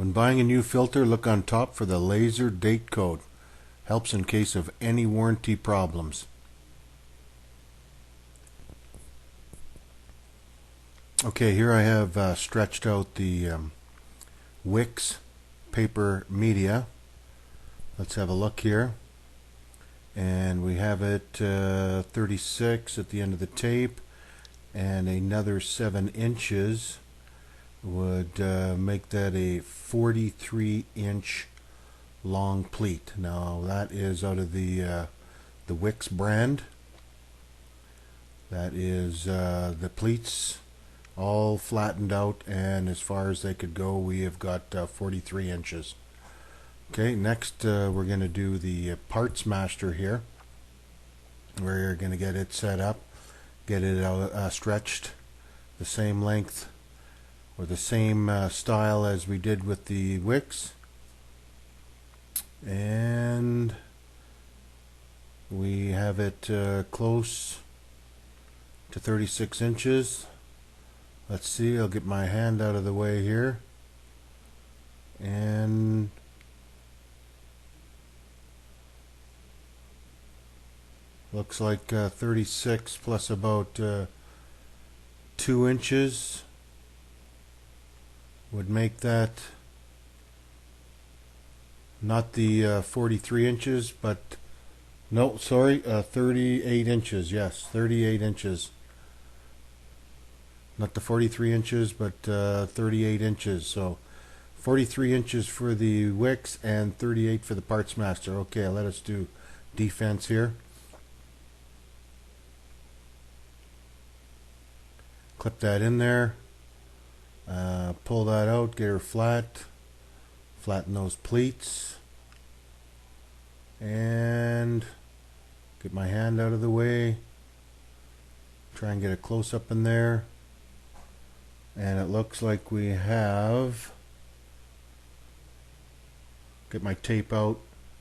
When buying a new filter, look on top for the laser date code. Helps in case of any warranty problems. Okay, here I have stretched out the wicks paper media. Let's have a look here. And we have it 36 at the end of the tape, and another 7 inches would make that a 43-inch long pleat. Now that is out of the Wix brand. That is the pleats all flattened out, and as far as they could go, we have got 43 inches. Okay, next we're going to do the Partsmaster here. We're going to get it set up, get it stretched the same length or the same style as we did with the Wix, and we have it close to 36 inches. Let's see, I'll get my hand out of the way here, and looks like 36 plus about 2 inches would make that not the 43 inches, but no, sorry, 38 inches. Yes, 38 inches. Not the 43 inches, but 38 inches. So 43 inches for the Wix and 38 for the Partsmaster. Okay, let us do defense here. Clip that in there, pull that out, get her flat, flatten those pleats, and get my hand out of the way, try and get a close up in there, and it looks like we have, get my tape out,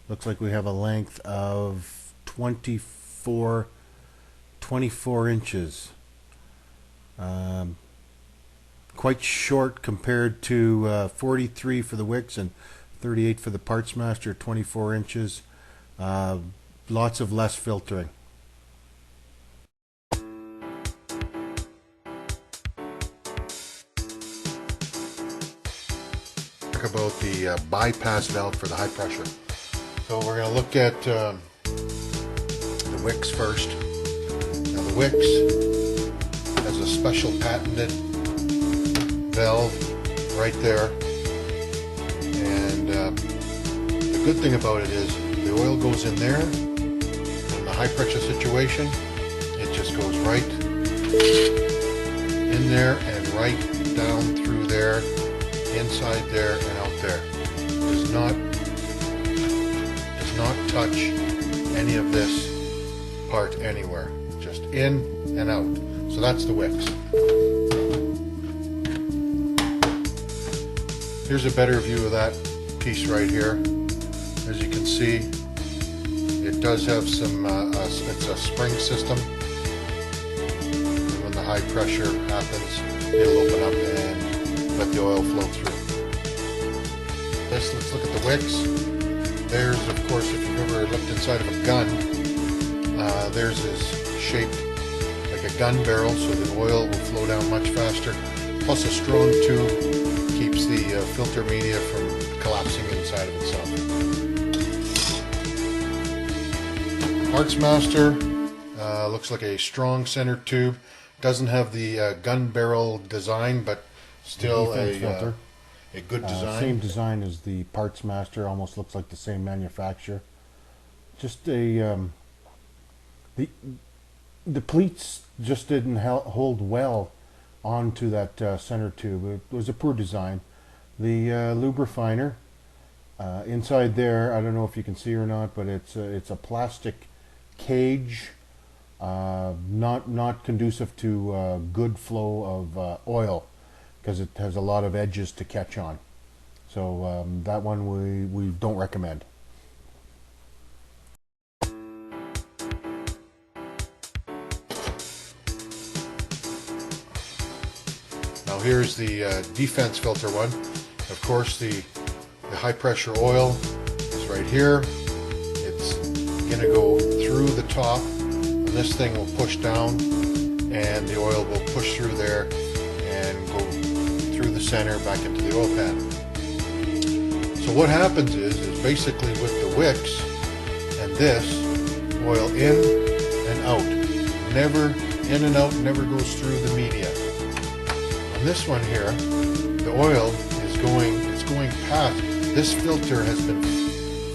looks like we have a length of 24 inches. Quite short compared to 43 for the Wix and 38 for the Partsmaster, 24 inches. Lots of less filtering. Talk about the bypass valve for the high pressure. So we're going to look at the Wix first. Now the Wix has a special patented valve right there, and the good thing about it is the oil goes in there. In the high pressure situation, it just goes right in there and right down through there, inside there and out there. Does not touch any of this part anywhere, just in and out. So that's the Wix. Here's a better view of that piece right here. As you can see, it does have some, it's a spring system. And when the high pressure happens, it'll open up and let the oil flow through. Let's look at the Wix. There's, of course, if you've ever looked inside of a gun, theirs is shaped like a gun barrel, so the oil will flow down much faster. Plus a strong tube keeps the filter media from collapsing inside of itself. Partsmaster looks like a strong center tube. Doesn't have the gun barrel design, but still a good design. Same design as the Partsmaster. Almost looks like the same manufacturer. Just a the pleats just didn't hold well onto that center tube. It was a poor design. The Luber-Finer inside there, I don't know if you can see or not, but it's a plastic cage, not conducive to good flow of oil, because it has a lot of edges to catch on. So that one we don't recommend. Now here's the defense filter one. Of course, the The high pressure oil is right here. It's going to go through the top, and this thing will push down, and the oil will push through there and go through the center back into the oil pan. So what happens is basically with the wicks and this, oil in and out. Never in and out, never goes through the media. On this one here, the oil is going past. This filter has been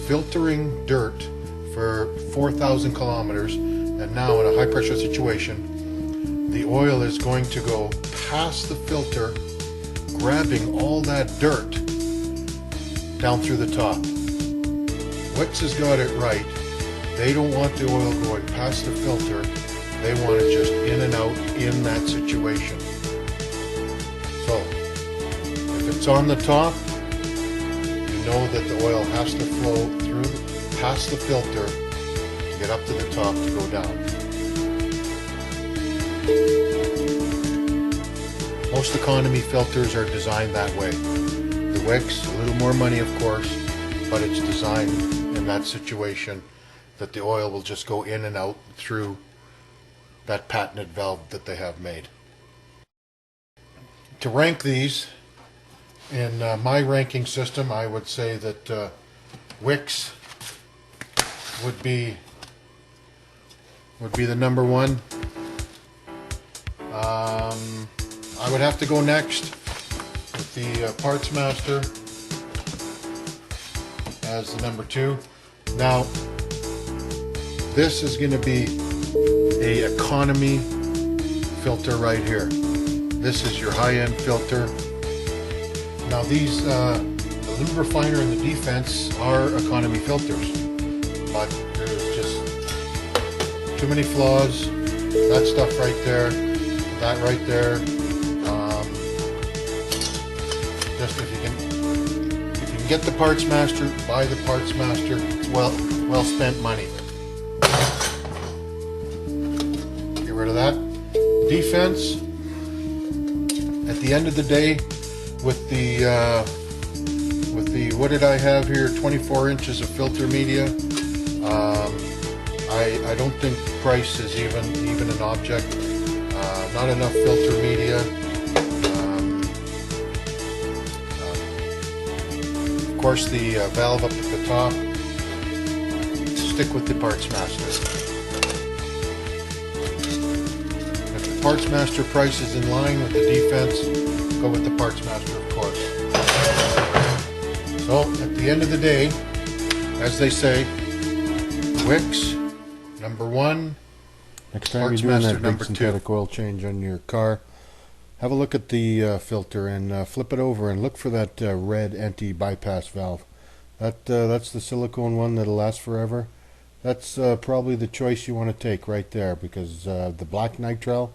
filtering dirt for 4,000 kilometers, and now in a high pressure situation, the oil is going to go past the filter, grabbing all that dirt down through the top. Wicks has got it right. They don't want the oil going past the filter. They want it just in and out in that situation. So, if it's on the top, you know that the oil has to flow through, past the filter, to get up to the top to go down. Most economy filters are designed that way. The wicks, a little more money of course, but it's designed in that situation that the oil will just go in and out through that patented valve that they have made. To rank these, in my ranking system, I would say that wicks would be the number one. I would have to go next with the Partsmaster as the number two. Now, this is going to be a economy filter right here. This is your high-end filter. Now these, the Luber-Finer and the Defense are economy filters, but there's just too many flaws. That stuff right there, that right there. Just if you can get the Partsmaster, buy the Partsmaster. It's well spent money. Get rid of that. Defense. At the end of the day, with the what did I have here? 24 inches of filter media. I don't think price is even an object. Not enough filter media. Of course, the valve up at the top. Stick with the Partsmaster. If the Partsmaster price is in line with the Defense, go with the Partsmaster, of course. So, at the end of the day, as they say, wicks, number one. Next time you're doing that big synthetic oil change on your car, have a look at the filter and flip it over and look for that red anti-bypass valve. That's the silicone one that'll last forever. That's probably the choice you want to take right there, because the black nitrile,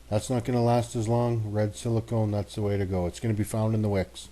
that's not going to last as long. Red silicone, that's the way to go. It's going to be found in the wicks.